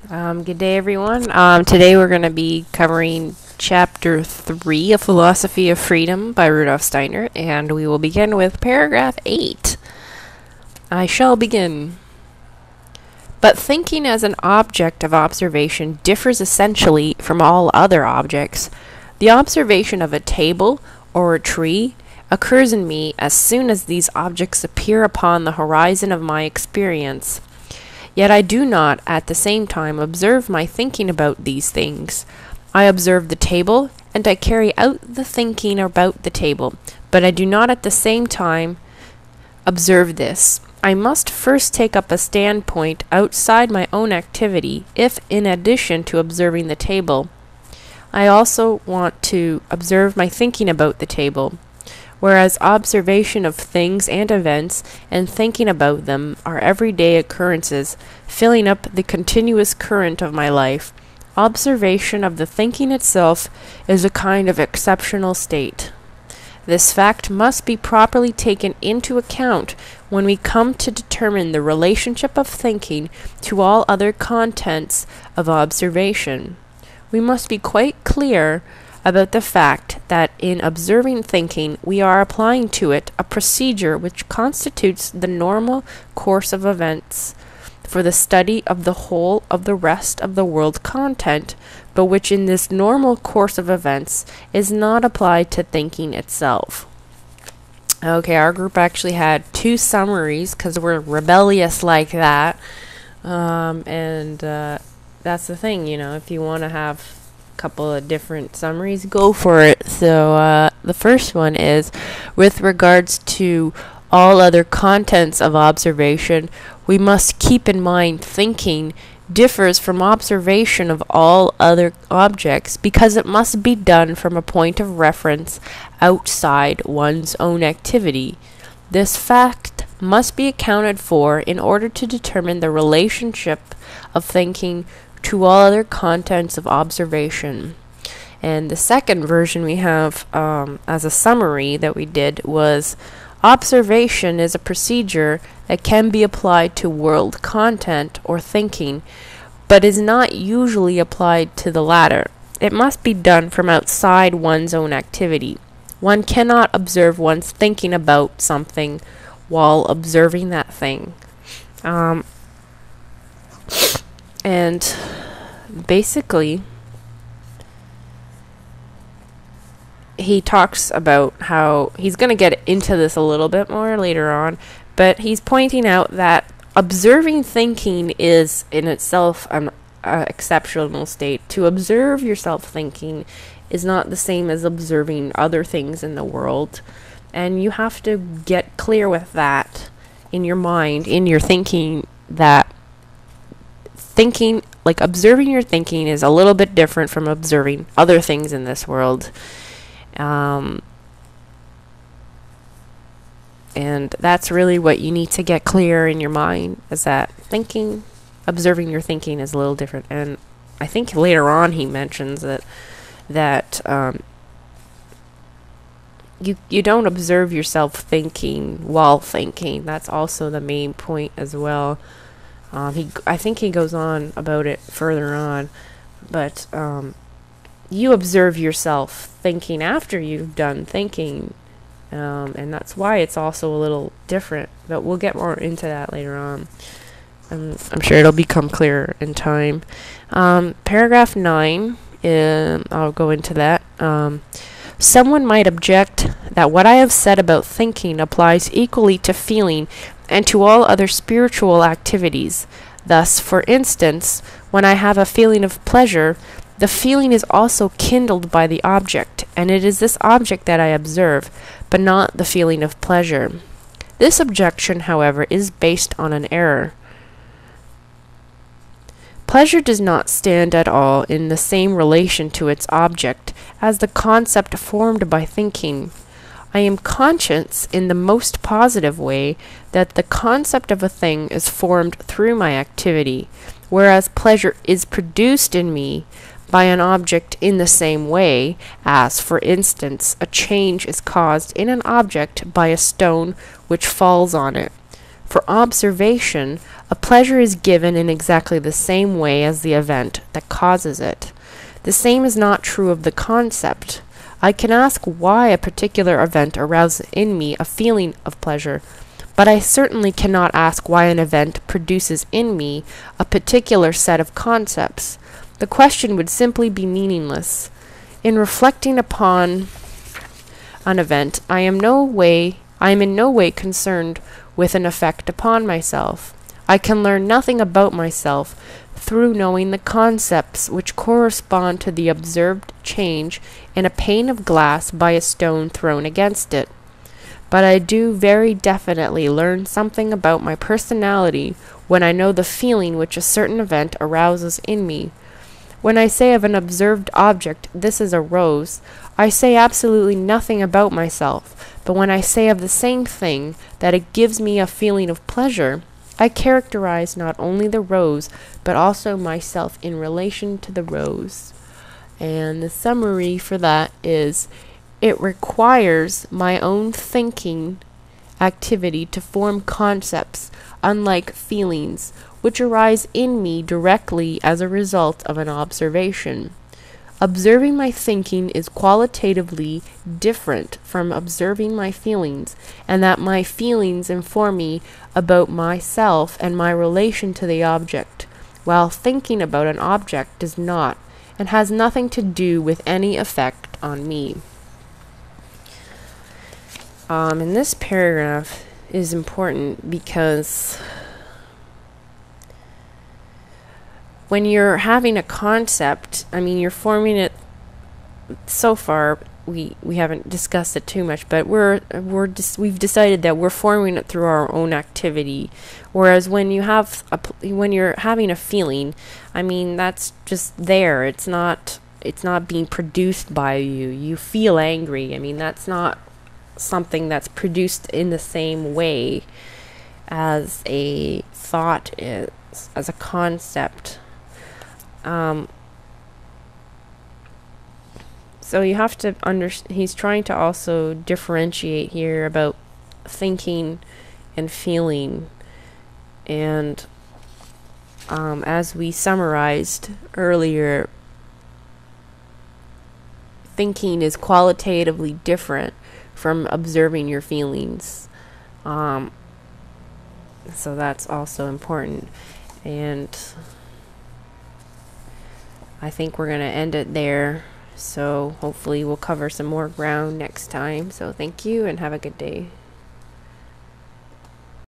Good day, everyone. Today we're going to be covering Chapter 3 of Philosophy of Freedom by Rudolf Steiner, and we will begin with paragraph 8. I shall begin. But thinking as an object of observation differs essentially from all other objects. The observation of a table or a tree occurs in me as soon as these objects appear upon the horizon of my experience. Yet I do not, at the same time, observe my thinking about these things. I observe the table, and I carry out the thinking about the table, but I do not at the same time observe this. I must first take up a standpoint outside my own activity, if, in addition to observing the table, I also want to observe my thinking about the table. Whereas observation of things and events and thinking about them are everyday occurrences, filling up the continuous current of my life, observation of the thinking itself is a kind of exceptional state. This fact must be properly taken into account when we come to determine the relationship of thinking to all other contents of observation. We must be quite clear about the fact that in observing thinking we are applying to it a procedure which constitutes the normal course of events for the study of the whole of the rest of the world content, but which in this normal course of events is not applied to thinking itself. Okay, our group actually had two summaries because we're rebellious like that, and that's the thing, if you want to have couple of different summaries, go for it. So the first one is, with regards to all other contents of observation, we must keep in mind thinking differs from observation of all other objects because it must be done from a point of reference outside one's own activity. This fact must be accounted for in order to determine the relationship of thinking to all other contents of observation. And the second version we have as a summary that we did was, observation is a procedure that can be applied to world content or thinking, but is not usually applied to the latter. It must be done from outside one's own activity. One cannot observe one's thinking about something while observing that thing. And basically, he talks about how he's going to get into this a little bit more later on, but he's pointing out that observing thinking is in itself an exceptional state. To observe yourself thinking is not the same as observing other things in the world, and you have to get clear with that in your mind, in your thinking, that thinking, like observing your thinking, is a little bit different from observing other things in this world. And that's really what you need to get clear in your mind, is that observing your thinking is a little different. And I think later on he mentions that you don't observe yourself thinking while thinking. That's also the main point as well. I think he goes on about it further on, but you observe yourself thinking after you've done thinking, and that's why it's also a little different, but we'll get more into that later on. I'm sure it'll become clearer in time. Paragraph 9, I'll go into that. Someone might object that what I have said about thinking applies equally to feeling and to all other spiritual activities. Thus, for instance, when I have a feeling of pleasure, the feeling is also kindled by the object, and it is this object that I observe, but not the feeling of pleasure. This objection, however, is based on an error. Pleasure does not stand at all in the same relation to its object as the concept formed by thinking. I am conscious in the most positive way that the concept of a thing is formed through my activity, whereas pleasure is produced in me by an object in the same way as, for instance, a change is caused in an object by a stone which falls on it. For observation, a pleasure is given in exactly the same way as the event that causes it. The same is not true of the concept. I can ask why a particular event arouses in me a feeling of pleasure, but I certainly cannot ask why an event produces in me a particular set of concepts. The question would simply be meaningless. In reflecting upon an event, I am in no way concerned with an effect upon myself. I can learn nothing about myself through knowing the concepts which correspond to the observed change in a pane of glass by a stone thrown against it. But I do very definitely learn something about my personality when I know the feeling which a certain event arouses in me. When I say of an observed object, "This is a rose," I say absolutely nothing about myself, but when I say of the same thing that it gives me a feeling of pleasure, I characterize not only the rose, but also myself in relation to the rose. And the summary for that is, it requires my own thinking activity to form concepts, unlike feelings, which arise in me directly as a result of an observation. Observing my thinking is qualitatively different from observing my feelings, and that my feelings inform me about myself and my relation to the object, while thinking about an object does not, and has nothing to do with any effect on me. And this paragraph is important because when you're having a concept, I mean, you're forming it. So far, we haven't discussed it too much, but we've decided that we're forming it through our own activity. Whereas when when you're having a feeling, I mean, that's just there. It's not being produced by you. You feel angry. I mean, that's not something that's produced in the same way as a thought is, as a concept. So you have to he's trying to also differentiate here about thinking and feeling. And as we summarized earlier, thinking is qualitatively different from observing your feelings. So that's also important. And I think we're going to end it there. So hopefully we'll cover some more ground next time. So thank you and have a good day.